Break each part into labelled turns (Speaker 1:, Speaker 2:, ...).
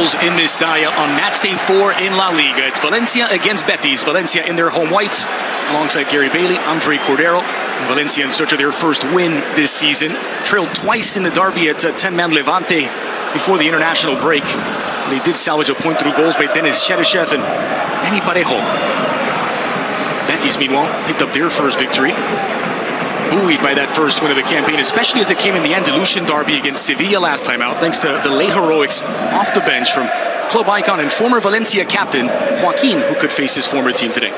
Speaker 1: goals in Mestalla on match day 4 in La Liga. It's Valencia against Betis. Valencia in their home whites, alongside Gary Bailey, Andre Cordero. Valencia in search of their first win this season. Trailed twice in the derby at 10-man Levante before the international break. They did salvage a point through goals by Denis Cheryshev and Danny Parejo. Betis, meanwhile, picked up their first victory. Buoyed by that first win of the campaign, especially as it came in the Andalusian derby against Sevilla last time out, thanks to the late heroics off the bench from club icon and former Valencia captain Joaquin, who could face his former team today.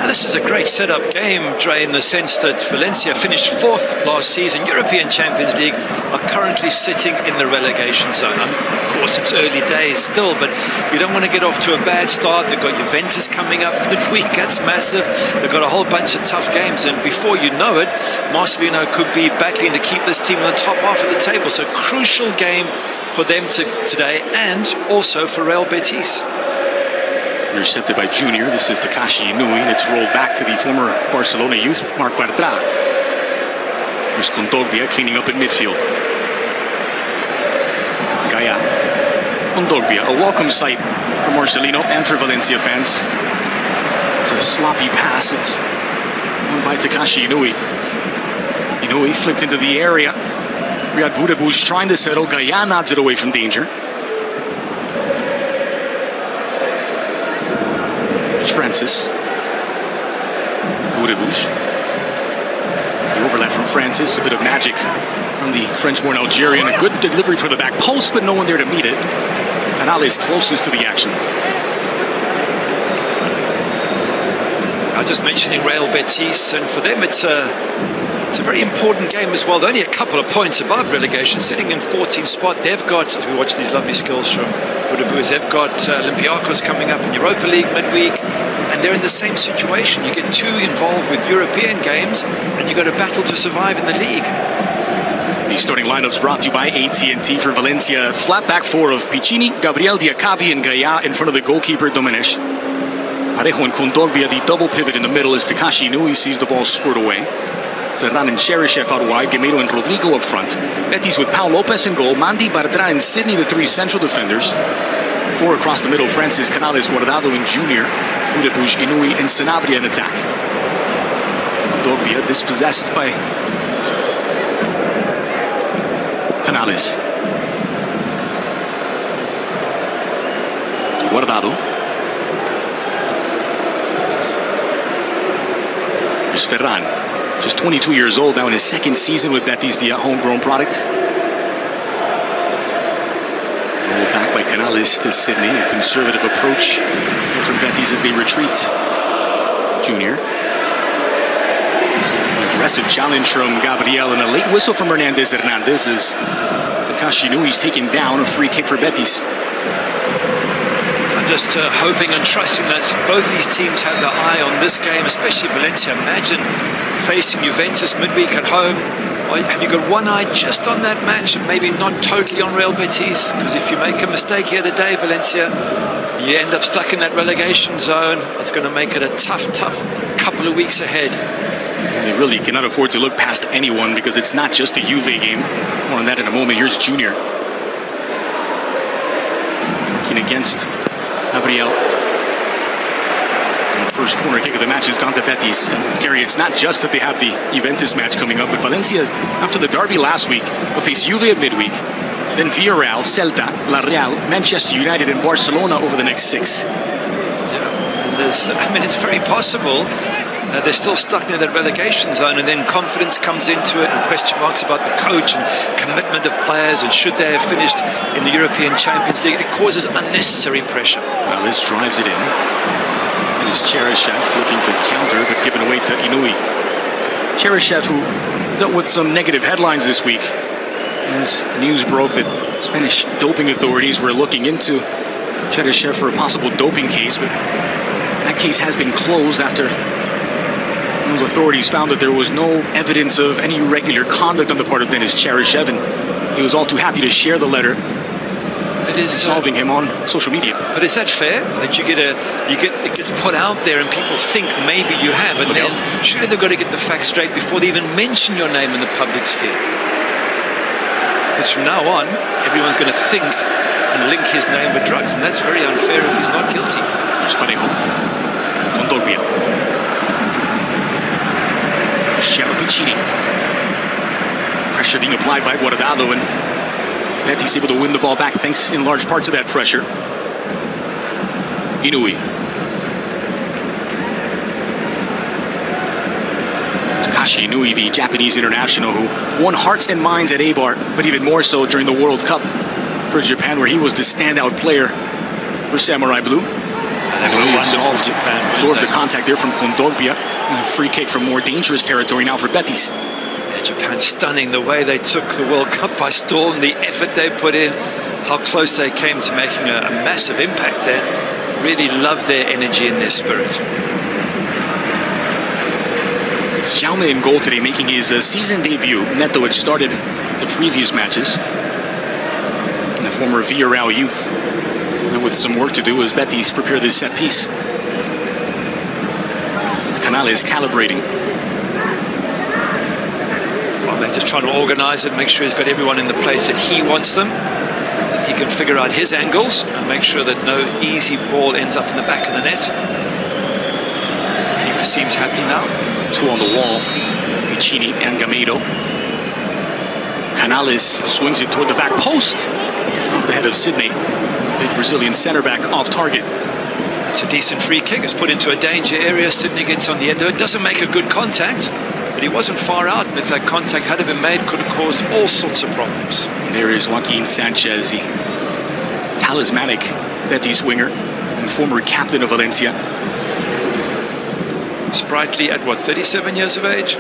Speaker 2: This is a great setup game, Dre, in the sense that Valencia finished 4th last season, European Champions League, are currently sitting in the relegation zone. Of course, it's early days still, but you don't want to get off to a bad start. They've got Juventus coming up midweek, that's massive. They've got a whole bunch of tough games, and before you know it, Marcelino could be battling to keep this team on the top half of the table. So crucial game for them today, and also for Real Betis.
Speaker 1: Intercepted by Junior. This is Takashi Inui, and it's rolled back to the former Barcelona youth, Marc Bartra. There's Kondogbia cleaning up in midfield. Gaia. Kondogbia, a welcome sight for Marcelino and for Valencia fans. It's a sloppy pass. It's won by Takashi Inui. Inui flipped into the area. Riyad Boudabouche trying to settle. Gaia nods it away from danger. Francis. Boudabouche. The overlap from Francis, a bit of magic from the French-born Algerian. A good delivery to the back post, but no one there to meet it. Canales closest to the action.
Speaker 2: I was just mentioning Real Betis, and for them it's a very important game as well. They're only a couple of points above relegation, sitting in 14th spot. They've got, as we watch these lovely skills from Boudabouche, they've got Olympiacos coming up in Europa League midweek, and they're in the same situation. You get 2 involved with European games, and you've got to battle to survive in the league.
Speaker 1: These starting lineups brought to you by AT&T for Valencia. Flat back 4 of Piccini, Gabriel Diakabi, and Gaia in front of the goalkeeper Domenech. Parejo and Kondogbia, the double pivot in the middle as Takashi Inui sees the ball squirted away. Ferran and Cheryshev out wide, Gamero and Rodrigo up front. Betis with Pau Lopez in goal, Mandi, Bartra and Sidney, the 3 central defenders. 4 across the middle, Francis, Canales, Guardado and Junior. Boudabouche, Inui and Sanabria in attack. Kondogbia dispossessed by Canales. Guardado. There's Ferran. Just 22 years old now in his 2nd season with Betis, the homegrown product. Rolled back by Canales to Sidney. A conservative approach from Betis as they retreat. Junior. An aggressive challenge from Gabriel and a late whistle from Hernandez as Takashi Inui's taken down. A free kick for Betis.
Speaker 2: I'm just hoping and trusting that both these teams have their eye on this game, especially Valencia. Imagine facing Juventus midweek at home. Have you got one eye just on that match and maybe not totally on Real Betis? Because if you make a mistake here today, Valencia, you end up stuck in that relegation zone. It's going to make it a tough couple of weeks ahead.
Speaker 1: They really cannot afford to look past anyone because it's not just a Juve game. More on that in a moment. Here's Junior. Working against Gabriel. First corner kick of the match has gone to Betis. And Gary, it's not just that they have the Juventus match coming up, but Valencia, after the derby last week, will face Juve at midweek, then Villarreal, Celta, La Real, Manchester United, and Barcelona over the next 6.
Speaker 2: Yeah, and it's very possible they're still stuck near that relegation zone, and then confidence comes into it, and question marks about the coach and commitment of players, and should they have finished in the European Champions League. It causes unnecessary pressure.
Speaker 1: Well, this drives it in. Is Cheryshev looking to counter, but given away to Inui. Cheryshev, who dealt with some negative headlines this week, as news broke that Spanish doping authorities were looking into Cheryshev for a possible doping case, but that case has been closed after those authorities found that there was no evidence of any irregular conduct on the part of Denis Cheryshev, and he was all too happy to share the letter. It is solving him on social media.
Speaker 2: But is that fair? That it gets put out there and people think maybe you have, and then surely they've got to get the facts straight before they even mention your name in the public sphere. Because from now on, everyone's going to think and link his name with drugs, and that's very unfair if he's not guilty.
Speaker 1: Kondogbia. Cristiano Piccini. Pressure being applied by Guardado, and Betis able to win the ball back thanks in large part to that pressure. Inui. Takashi Inui, the Japanese international who won hearts and minds at Eibar, but even more so during the World Cup for Japan, where he was the standout player for Samurai Blue.
Speaker 2: And Japan
Speaker 1: absorbed the contact there from Kondogbia. A free kick from more dangerous territory now for Betis.
Speaker 2: Yeah, Japan stunning the way they took the World Cup by storm, the effort they put in, how close they came to making a massive impact there. Really love their energy and their spirit.
Speaker 1: It's Jaume in goal today, making his season debut. Neto had started the previous matches. And the former Villarreal youth. And with some work to do as Betis prepare this set piece. It's Canales calibrating.
Speaker 2: Well, they're just trying to organize it, make sure he's got everyone in the place that he wants them. So he can figure out his angles and make sure that no easy ball ends up in the back of the net. Keeper seems happy now.
Speaker 1: Two on the wall. Piccini and Gameiro. Canales swings it toward the back post. Off the head of Sydney. Big Brazilian center back off target.
Speaker 2: It's a decent free kick. It's put into a danger area. Sydney gets on the end of it. Doesn't make a good contact, but he wasn't far out. And if that contact had been made, could have caused all sorts of problems.
Speaker 1: There is Joaquin Sanchez, the talismanic Betis winger and former captain of Valencia.
Speaker 2: Sprightly at what, 37 years of age?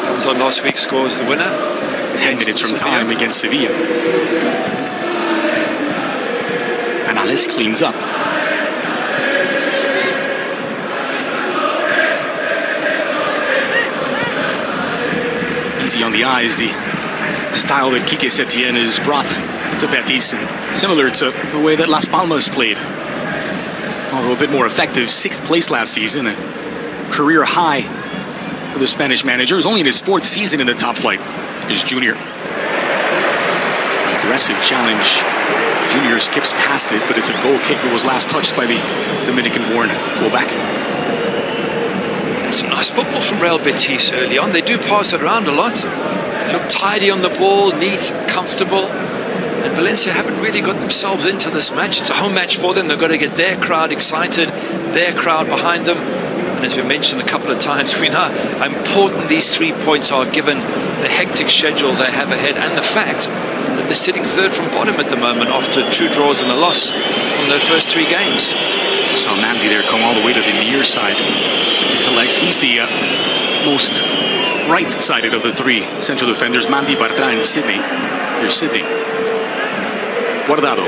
Speaker 2: Comes on last week, scores the winner.
Speaker 1: 10 minutes from time against Sevilla. Canales cleans up. Easy on the eyes, the style that Quique Setien has brought to Betis, and similar to the way that Las Palmas played. Although a bit more effective, 6th place last season, a career high for the Spanish manager. He was only in his 4th season in the top flight, his junior. Aggressive challenge. Junior skips past it, but it's a goal kick that was last touched by the Dominican-born fullback.
Speaker 2: Some nice football from Real Betis early on. They do pass it around a lot. They look tidy on the ball, neat, comfortable. And Valencia haven't really got themselves into this match. It's a home match for them. They've got to get their crowd excited, their crowd behind them. And as we mentioned a couple of times, we know how important these 3 points are given the hectic schedule they have ahead and the fact that they're sitting 3rd from bottom at the moment after 2 draws and a loss from their first 3 games.
Speaker 1: Saw Mandy there come all the way to the near side to collect. He's the most right-sided of the 3 central defenders, Mandy, Bartra, and Sydney. Here's Sydney. Guardado.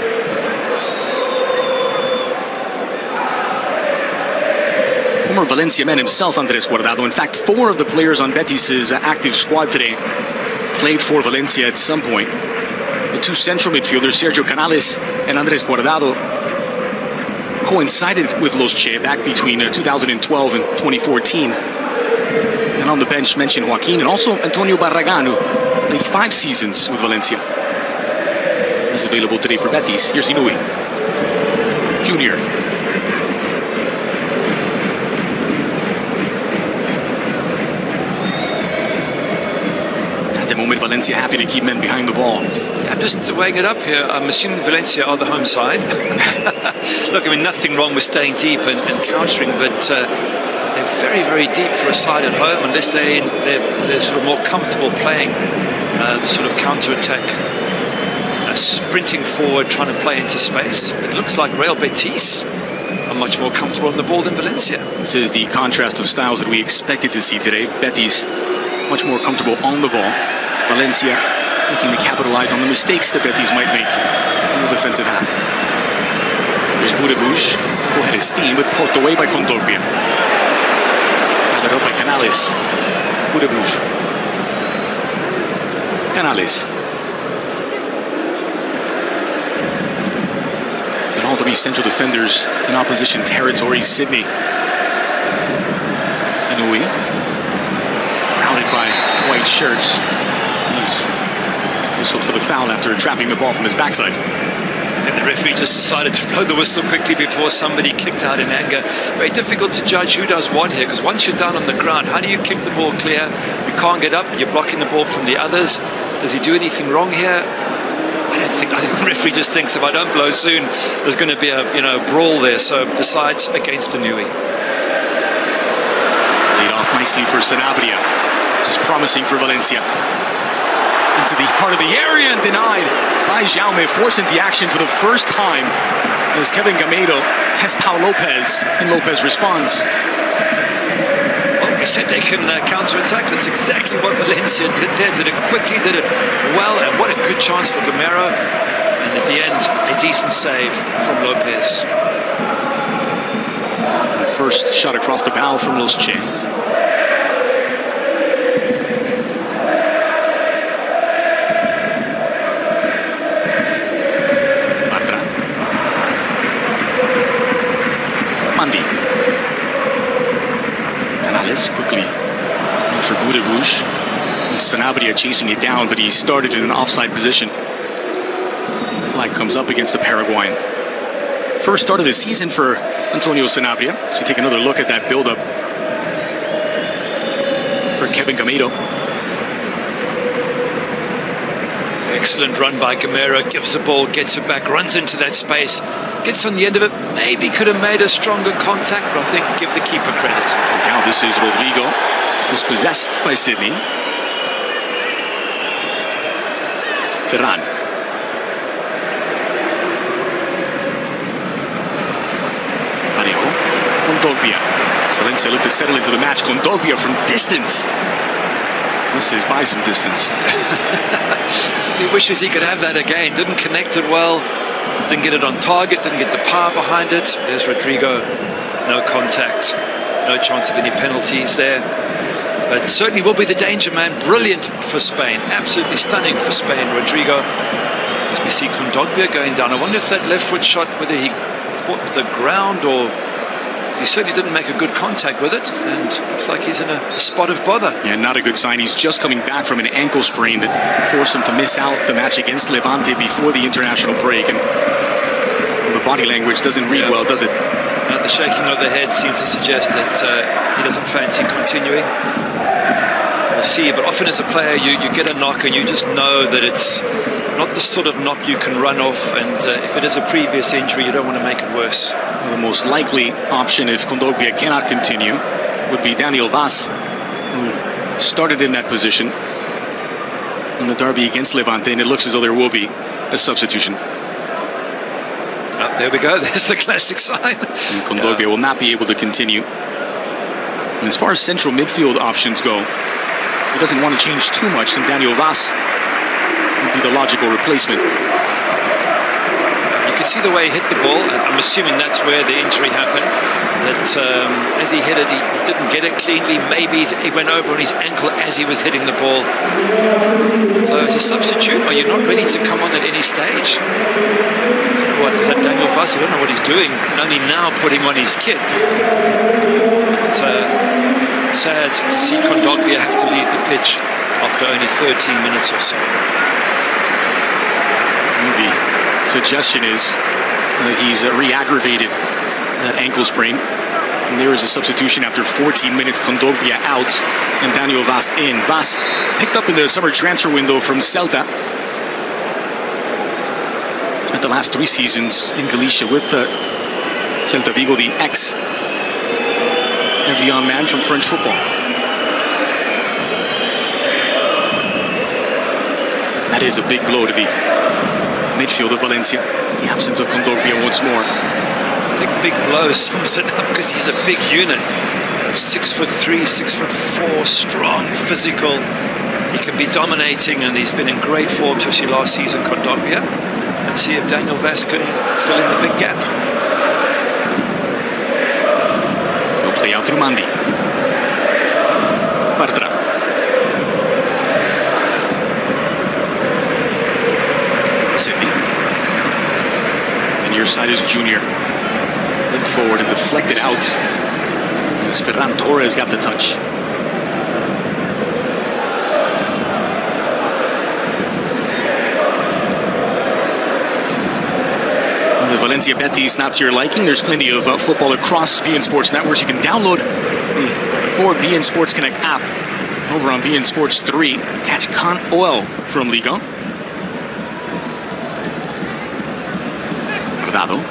Speaker 1: Former Valencia man himself, Andres Guardado. In fact, 4 of the players on Betis' active squad today played for Valencia at some point. The 2 central midfielders, Sergio Canales and Andres Guardado, coincided with Los Che back between 2012 and 2014. And on the bench, mentioned Joaquin and also Antonio Barragan, who played 5 seasons with Valencia. He's available today for Betis. Here's Inui. Junior. At the moment, Valencia happy to keep men behind the ball.
Speaker 2: Yeah, I'm just weighing it up here. I'm assuming Valencia are the home side. Look, I mean, nothing wrong with staying deep and countering, but they're very, very deep for a side at home unless they're sort of more comfortable playing the sort of counter-attack, sprinting forward, trying to play into space. It looks like Real Betis are much more comfortable on the ball than Valencia.
Speaker 1: This is the contrast of styles that we expected to see today. Betis much more comfortable on the ball. Valencia looking to capitalize on the mistakes that Betis might make in the defensive half. There's Budebush, who had his steam, but poked away by Kondogbia. Gathered up by Canales. Budebush. Canales. And all to be central defenders in opposition territory. Sydney. Inui. Crowded by white shirts. He's whistled for the foul after trapping the ball from his backside.
Speaker 2: And the referee just decided to blow the whistle quickly before somebody kicked out in anger. Very difficult to judge who does what here, because once you're down on the ground, how do you kick the ball clear? You can't get up, you're blocking the ball from the others. Does he do anything wrong here? I think the referee just thinks if I don't blow soon, there's going to be a brawl there, so decides against Inui.
Speaker 1: Lead off nicely for Sanabria. This is promising for Valencia. Into the heart of the area and denied by Jaume, forcing the action for the first time as Kevin Gameiro tests Pau Lopez, and Lopez responds.
Speaker 2: Well, we said they can counter-attack. That's exactly what Valencia did there. Did it quickly, did it well, and what a good chance for Gameiro. And at the end, a decent save from Lopez.
Speaker 1: The first shot across the bow from Los Che. Quickly contributed Rouge. Sanabria chasing it down, but he started in an offside position. Flag comes up against the Paraguayan. First start of the season for Antonio Sanabria. So we take another look at that build-up for Kevin Gameiro.
Speaker 2: Excellent run by Gameiro, gives the ball, gets it back, runs into that space, gets on the end of it, maybe could have made a stronger contact, but I think give the keeper credit.
Speaker 1: Now this is Rodrigo, dispossessed by Sydney. Ferran. Parejo. Kondogbia. Valencia looked to settle into the match. Kondogbia from distance. This is by some distance.
Speaker 2: He wishes he could have that again. Didn't connect it well. Didn't get it on target. Didn't get the power behind it. There's Rodrigo. No contact. No chance of any penalties there. But certainly will be the danger man. Brilliant for Spain. Absolutely stunning for Spain. Rodrigo. As we see Kondogbia going down. I wonder if that left foot shot, whether he caught the ground or... He certainly didn't make a good contact with it, and looks like he's in a spot of bother.
Speaker 1: Yeah, not a good sign. He's just coming back from an ankle sprain that forced him to miss out the match against Levante before the international break. And the body language doesn't read well, does it?
Speaker 2: The shaking of the head seems to suggest that he doesn't fancy continuing. We'll see, but often as a player, you get a knock and you just know that it's not the sort of knock you can run off, and if it is a previous injury, you don't want to make it worse.
Speaker 1: Well, the most likely option if Kondogbia cannot continue would be Daniel Vaz, who started in that position in the derby against Levante, and it looks as though there will be a substitution.
Speaker 2: Oh, there we go, there's the classic sign.
Speaker 1: And Kondogbia will not be able to continue. And as far as central midfield options go, he doesn't want to change too much, and Daniel Vaz would be the logical replacement.
Speaker 2: You could see the way he hit the ball, and I'm assuming that's where the injury happened. That as he hit it, he didn't get it cleanly. Maybe he went over on his ankle as he was hitting the ball. As a substitute, are you not ready to come on at any stage? What is that, Daniel Vaz? I don't know what he's doing. Only now put him on his kit. But, sad to see Kondogbia have to leave the pitch after only 13 minutes or so.
Speaker 1: The suggestion is that he's re-aggravated that ankle sprain. And there is a substitution after 14 minutes. Kondogbia out and Daniel Vaz in. Vaz picked up in the summer transfer window from Celta. Spent the last 3 seasons in Galicia with Celta Vigo, the ex-Evian man from French football. That is a big blow to the midfield of Valencia. The absence of Kondogbia once more.
Speaker 2: I think big blow sums it up because he's a big unit. 6'3", 6'4", strong, physical. He can be dominating, and he's been in great form, especially last season, Kondogbia. Let's see if Daniel Vaz can fill in the big gap.
Speaker 1: No play out through Mandi. Bartra. Sydney. The near side is Junior. Linked forward and deflected out as Ferran Torres got the touch. Valencia Betis not to your liking, there's plenty of football across beIN Sports networks. You can download the for beIN Sports Connect app over on beIN Sports 3. Catch Con OL from Liga. Guardado.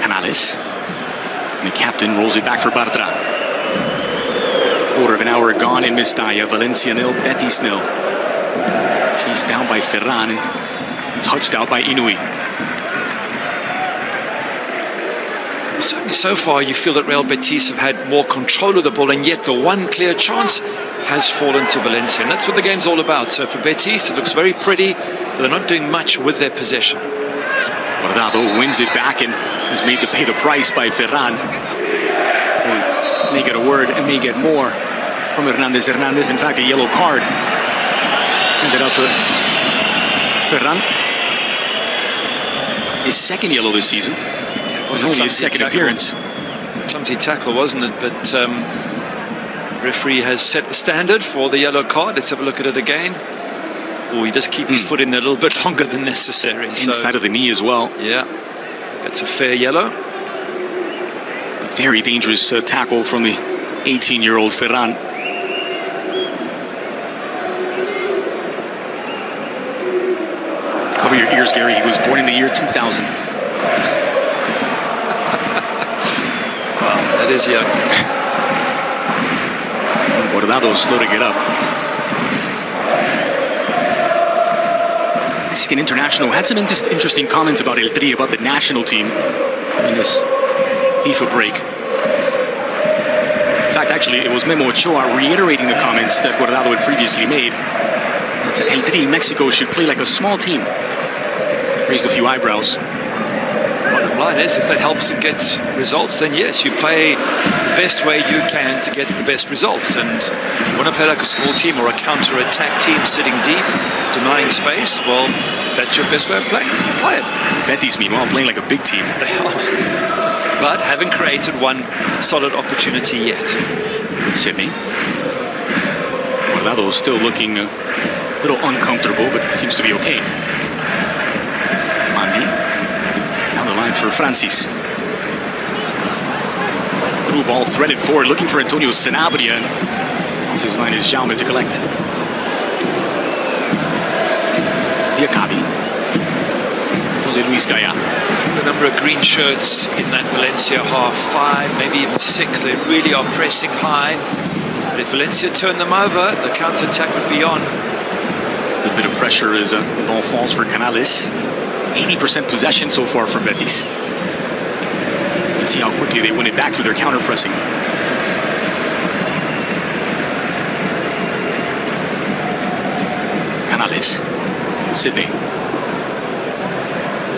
Speaker 1: Canales. And the captain rolls it back for Bartra. Quarter of an hour gone in Mestalla. Valencia 0, Betis 0. Chased down by Ferran and touched out by Inui.
Speaker 2: Certainly so far you feel that Real Betis have had more control of the ball, and yet the one clear chance has fallen to Valencia, and that's what the game's all about. So for Betis it looks very pretty, but they're not doing much with their possession.
Speaker 1: Guardado wins it back and is made to pay the price by Ferran. He may get a word and may get more from Hernandez. In fact, a yellow card ended up to Ferran. His second yellow this season. It was only his second appearance.
Speaker 2: A clumsy tackle, wasn't it? But referee has set the standard for the yellow card. Let's have a look at it again. Oh, he just keeps his foot in there a little bit longer than necessary.
Speaker 1: Inside of the knee as well.
Speaker 2: Yeah, that's a fair yellow.
Speaker 1: A very dangerous tackle from the 18-year-old Ferran. Cover your ears, Gary. He was born in the year 2000.
Speaker 2: That is young.
Speaker 1: Guardado slow to get up. Mexican international had some interesting comments about El Tri, about the national team in this FIFA break. In fact, actually, it was Memo Ochoa reiterating the comments that Guardado had previously made. That El Tri, Mexico should play like a small team. Raised a few eyebrows.
Speaker 2: Bottom line is, if that helps it get results, then yes, you play the best way you can to get the best results. And you want to play like a small team or a counter-attack team sitting deep, denying space. Well, if that's your best way of playing, you play it.
Speaker 1: Betis, meanwhile, playing like a big team.
Speaker 2: But haven't created one solid opportunity yet.
Speaker 1: Sydney. Guardado still looking a little uncomfortable, but seems to be okay. For Francis. Through ball threaded forward, looking for Antonio Sanabria. And off his line is Jaume to collect. Diakabi. Jose Luis Gaya.
Speaker 2: The number of green shirts in that Valencia half, 5, maybe even 6. They really are pressing high. But if Valencia turn them over, the counter-attack would be on.
Speaker 1: Good bit of pressure as the ball falls for Canales. 80% possession so far from Betis. You can see how quickly they win it back through their counter-pressing. Canales. Sydney.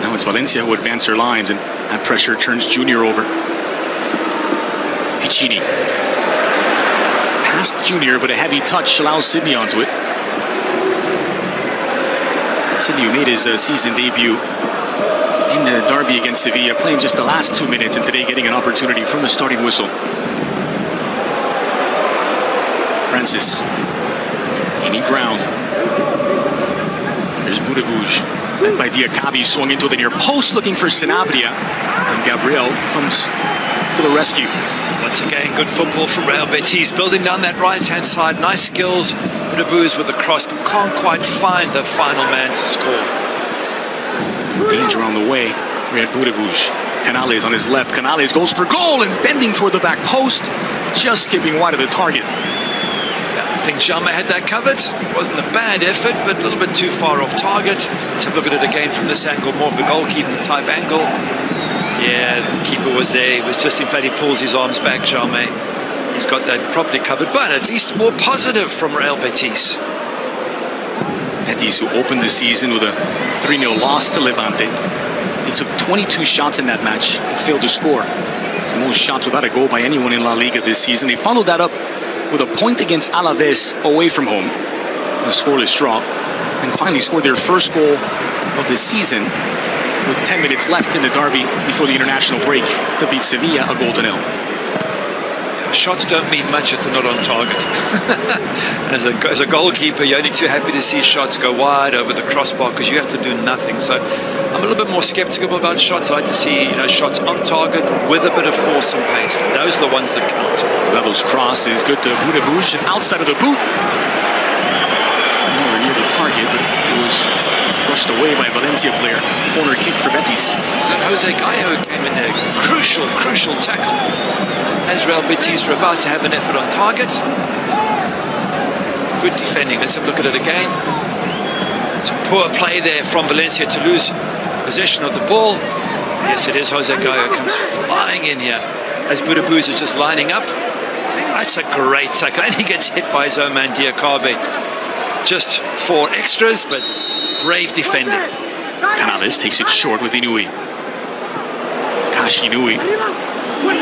Speaker 1: Now it's Valencia who advance their lines, and that pressure turns Junior over. Piccini. Past Junior, but a heavy touch allows Sydney onto it. Sydney, who made his season debut in the derby against Sevilla, playing just the last 2 minutes, and today getting an opportunity from the starting whistle. Francis. Gaining ground. There's Boudebouge. Then by Diakabi, swung into the near post, looking for Sanabria. And Gabriel comes to the rescue.
Speaker 2: Once again, good football from Real Betis, building down that right-hand side. Nice skills. Boudebouge with the cross, but can't quite find the final man to score.
Speaker 1: Danger on the way. We had Boudebouge. Canales on his left. Canales goes for goal and bending toward the back post, just skipping wide of the target.
Speaker 2: I think Jaume had that covered. It wasn't a bad effort, but a little bit too far off target. Let's have a look at it again from this angle, more of the goalkeeping type angle. Yeah, the keeper was there. It was just, in fact, he pulls his arms back, Jaume. He's got that properly covered, but at least more positive from Real Betis.
Speaker 1: Betis, who opened the season with a 3-0 loss to Levante. They took 22 shots in that match and failed to score. It's the most shots without a goal by anyone in La Liga this season. They followed that up with a point against Alaves away from home, a scoreless draw, and finally scored their first goal of the season with 10 minutes left in the derby before the international break to beat Sevilla a 1-0.
Speaker 2: shots don't mean much if they're not on target. And as a goalkeeper, you're only too happy to see shots go wide over the crossbar because you have to do nothing. So I'm a little bit more skeptical about shots. I like to see shots on target with a bit of force and pace. Those are the ones that count.
Speaker 1: Level's cross is good to Budabuj, outside of the boot. Nowhere near the target, but it was rushed away by a Valencia player. Corner kick for Betis.
Speaker 2: And Jose Gallo came in there. Crucial tackle. As Real Betis were about to have an effort on target. Good defending. Let's have a look at it again. Some poor play there from Valencia to lose possession of the ball. Yes, it is. Jose Gallo comes flying in here as Budabuj is just lining up. That's a great tackle. And he gets hit by his own man, Diakabe. Just 4 extras, but brave defending.
Speaker 1: Canales takes it short with Inui. Takashi Inui.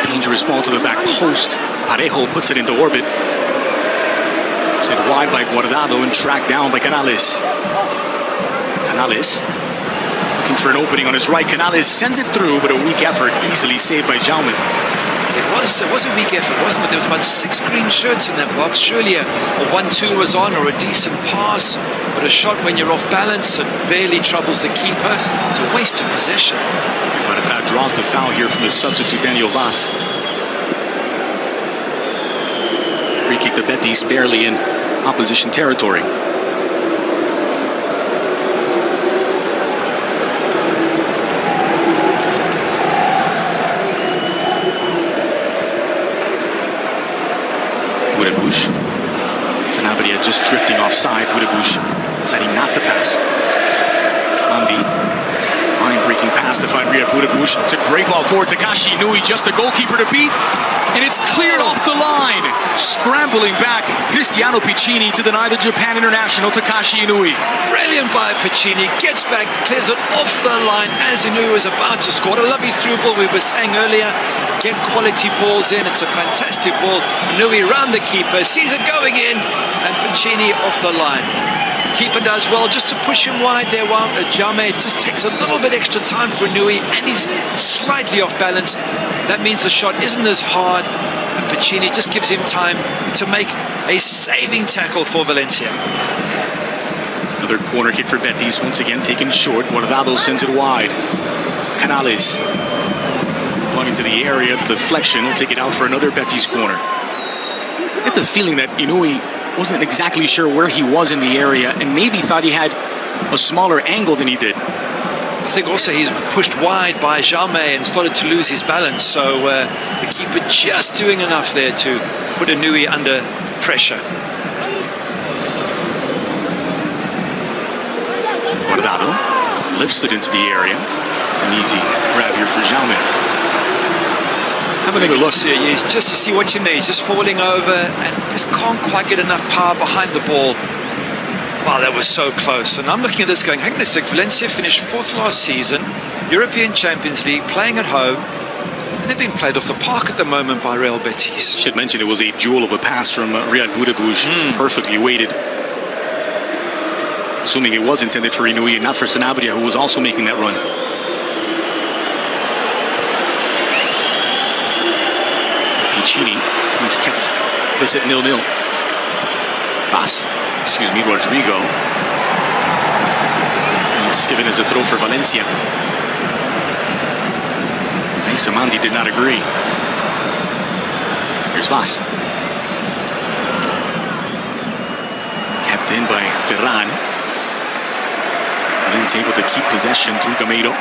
Speaker 1: Dangerous ball to the back post. Parejo puts it into orbit. Sent wide by Guardado and tracked down by Canales. Canales looking for an opening on his right. Canales sends it through, but a weak effort, easily saved by Jaume.
Speaker 2: It was a weak effort, wasn't it? There was about 6 green shirts in that box. Surely a 1-2 was on, or a decent pass. But a shot when you're off balance and barely troubles the keeper. It's a waste of possession.
Speaker 1: Barata draws the foul here from his substitute, Daniel Vaz. Free kick to Betis, barely in opposition territory. Budabuj. Sanabria just drifting offside. Budabuj deciding not to pass. Andy. Line-breaking pass to find Riyad Budabuj. It's a great ball forward. Takashi Inui, just the goalkeeper to beat. And it's cleared off the line. Scrambling back, Cristiano Piccini to deny the Japan international, Takashi Inui.
Speaker 2: Brilliant by Piccini. Gets back, clears it off the line as Inui was about to score. A lovely through ball we were saying earlier. Get quality balls in. It's a fantastic ball. Inui around the keeper, sees it going in, and Piccini off the line. Keeper does well just to push him wide there while Jaume. It just takes a little bit extra time for Inui, and he's slightly off balance. That means the shot isn't as hard, and Piccini just gives him time to make a saving tackle for Valencia.
Speaker 1: Another corner kick for Betis, once again taken short. Guardado sends it wide. Canales flung into the area, the deflection will take it out for another Betis corner. I get the feeling that Inui wasn't exactly sure where he was in the area and maybe thought he had a smaller angle than he did.
Speaker 2: I think also he's pushed wide by Jaume and started to lose his balance, so the keeper just doing enough there to put Inui under pressure.
Speaker 1: Guardado lifts it into the area. An easy grab here for Jaume. Have another look.
Speaker 2: Just to see what you need. He's just falling over and just can't quite get enough power behind the ball. Wow, that was so close. And I'm looking at this going, hang on a sec, Valencia finished 4th last season, European Champions League, playing at home, and they're being played off the park at the moment by Real Betis.
Speaker 1: Should mention it was a jewel of a pass from Riyad Budabuj, perfectly weighted. Assuming it was intended for Inui and not for Sanabria, who was also making that run. Piccini, who's kept this at 0-0. Rodrigo. It's given as a throw for Valencia. Samandi did not agree. Here's Vaz. Kept in by Ferran. Valencia able to keep possession through Gameiro.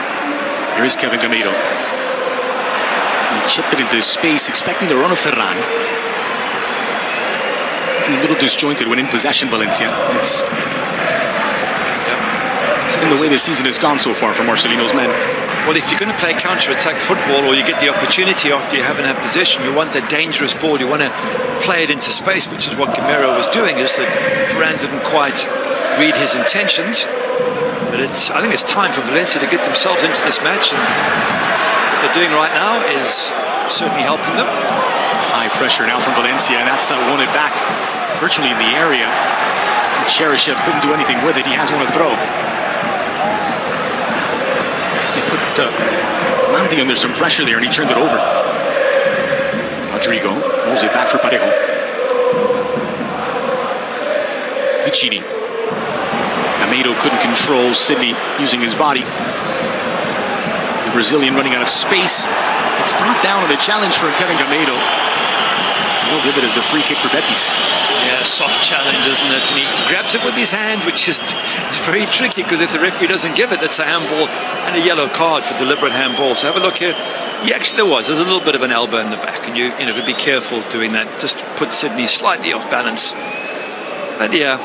Speaker 1: Here is Kevin Gameiro. He chipped it into space, expecting the run of Ferran. Looking a little disjointed when in possession, Valencia. It's in the way the season has gone so far for Marcelino's men.
Speaker 2: Well, if you're going to play counter-attack football, or you get the opportunity after you haven't had possession, you want a dangerous ball, you want to play it into space, which is what Gameiro was doing. Just that Ferran didn't quite read his intentions. But I think it's time for Valencia to get themselves into this match, and what they're doing right now is certainly helping them.
Speaker 1: High pressure now from Valencia, and that's won it back virtually in the area. Cheryshev couldn't do anything with it. He has one to throw. They put Mandi under some pressure there, and he turned it over. Rodrigo rolls it back for Parejo. Piccini. Gamero couldn't control Sydney using his body. The Brazilian running out of space. It's brought down with a challenge for Kevin Gamero. He'll give it as a free kick for Betis.
Speaker 2: Yeah, soft challenge, isn't it? And he grabs it with his hands, which is very tricky, because if the referee doesn't give it, that's a handball and a yellow card for deliberate handball. So have a look here. There's a little bit of an elbow in the back, and you know, be careful doing that. Just put Sydney slightly off balance. But yeah,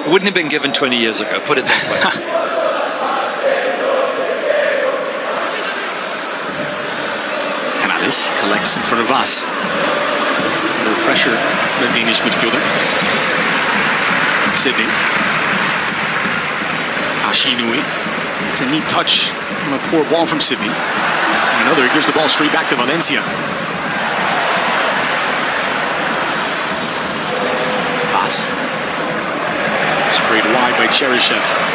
Speaker 2: it wouldn't have been given 20 years ago, put it that way.
Speaker 1: Canales collects in front of Vas. Under pressure, the Danish midfielder. Sydney. Inui. It's a neat touch on a poor ball from Sydney. And another gives the ball straight back to Valencia. Pass. Sprayed wide by Cheryshev.